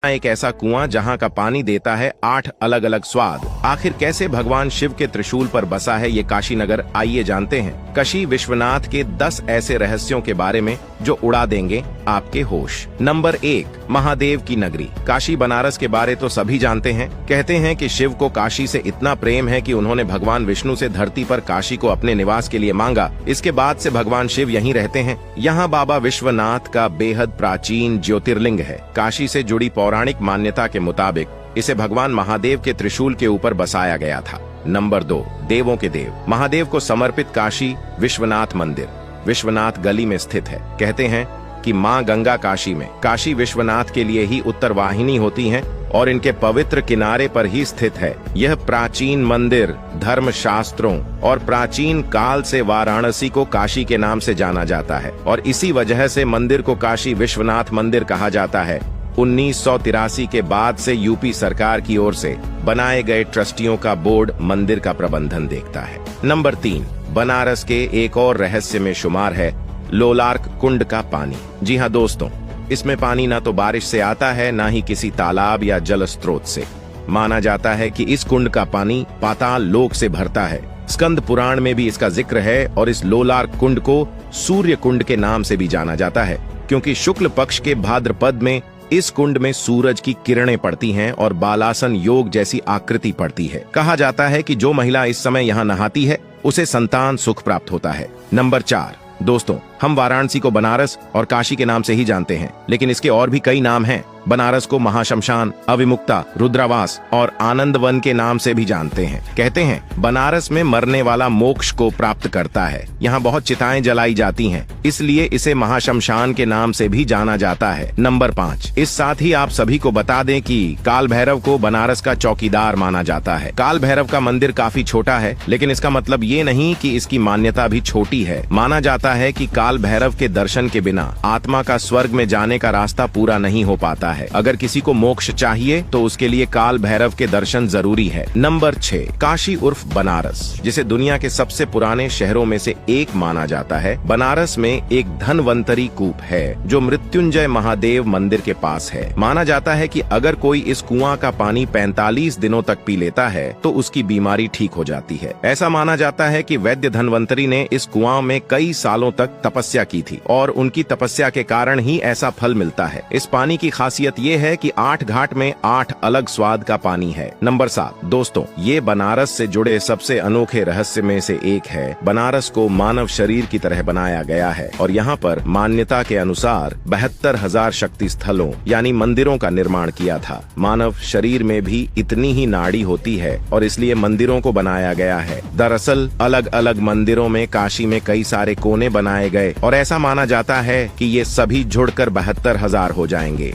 एक ऐसा कुआं जहां का पानी देता है 8 अलग अलग स्वाद। आखिर कैसे भगवान शिव के त्रिशूल पर बसा है ये काशी नगर, आइए जानते हैं काशी विश्वनाथ के 10 ऐसे रहस्यों के बारे में जो उड़ा देंगे आपके होश। नंबर 1, महादेव की नगरी। काशी बनारस के बारे तो सभी जानते हैं। कहते हैं कि शिव को काशी से इतना प्रेम है कि उन्होंने भगवान विष्णु से धरती पर काशी को अपने निवास के लिए मांगा। इसके बाद से भगवान शिव यहीं रहते हैं। यहाँ बाबा विश्वनाथ का बेहद प्राचीन ज्योतिर्लिंग है। काशी से जुड़ी पौराणिक मान्यता के मुताबिक इसे भगवान महादेव के त्रिशूल के ऊपर बसाया गया था। नंबर 2, देवों के देव। महादेव को समर्पित काशी विश्वनाथ मंदिर विश्वनाथ गली में स्थित है। कहते हैं कि मां गंगा काशी में काशी विश्वनाथ के लिए ही उत्तर वाहिनी होती हैं और इनके पवित्र किनारे पर ही स्थित है। यह प्राचीन मंदिर धर्म शास्त्रों और प्राचीन काल से वाराणसी को काशी के नाम से जाना जाता है और इसी वजह से मंदिर को काशी विश्वनाथ मंदिर कहा जाता है। 1983 के बाद से यूपी सरकार की ओर से बनाए गए ट्रस्टियों का बोर्ड मंदिर का प्रबंधन देखता है। नंबर 3, बनारस के एक और रहस्य में शुमार है लोलार्क कुंड का पानी। जी हाँ दोस्तों, इसमें पानी ना तो बारिश से आता है ना ही किसी तालाब या जल स्रोत से। माना जाता है कि इस कुंड का पानी पाताल लोक से भरता है। स्कंद पुराण में भी इसका जिक्र है और इस लोलार्क कुंड को सूर्य कुंड के नाम से भी जाना जाता है क्योंकि शुक्ल पक्ष के भाद्रपद में इस कुंड में सूरज की किरणें पड़ती हैं और बालासन योग जैसी आकृति पड़ती है। कहा जाता है कि जो महिला इस समय यहाँ नहाती है उसे संतान सुख प्राप्त होता है। नंबर 4, दोस्तों, हम वाराणसी को बनारस और काशी के नाम से ही जानते हैं, लेकिन इसके और भी कई नाम हैं। बनारस को महाशमशान, अविमुक्ता, रुद्रावास और आनंद वन के नाम से भी जानते हैं। कहते हैं बनारस में मरने वाला मोक्ष को प्राप्त करता है। यहाँ बहुत चिताएं जलाई जाती हैं, इसलिए इसे महाशमशान के नाम से भी जाना जाता है। नंबर 5, इस साथ ही आप सभी को बता दें कि काल भैरव को बनारस का चौकीदार माना जाता है। काल भैरव का मंदिर काफी छोटा है, लेकिन इसका मतलब ये नहीं कि इसकी मान्यता भी छोटी है। माना जाता है कि काल भैरव के दर्शन के बिना आत्मा का स्वर्ग में जाने का रास्ता पूरा नहीं हो पाता है। अगर किसी को मोक्ष चाहिए तो उसके लिए काल भैरव के दर्शन जरूरी है। नंबर 6, काशी उर्फ बनारस, जिसे दुनिया के सबसे पुराने शहरों में से एक माना जाता है। बनारस में एक धनवंतरी कूप है जो मृत्युंजय महादेव मंदिर के पास है। माना जाता है कि अगर कोई इस कुआं का पानी 45 दिनों तक पी लेता है तो उसकी बीमारी ठीक हो जाती है। ऐसा माना जाता है कि वैद्य धनवंतरी ने इस कुआं में कई सालों तक तपस्या की थी और उनकी तपस्या के कारण ही ऐसा फल मिलता है। इस पानी की खासियत ये है कि 8 घाट में 8 अलग स्वाद का पानी है। नंबर 7, दोस्तों, ये बनारस से जुड़े सबसे अनोखे रहस्य में से एक है। बनारस को मानव शरीर की तरह बनाया गया है और यहाँ पर मान्यता के अनुसार 72,000 शक्ति स्थलों यानी मंदिरों का निर्माण किया था। मानव शरीर में भी इतनी ही नाड़ी होती है और इसलिए मंदिरों को बनाया गया है। दरअसल अलग अलग मंदिरों में काशी में कई सारे कोने बनाए गए और ऐसा माना जाता है कि ये सभी जुड़कर 72,000 हो जाएंगे।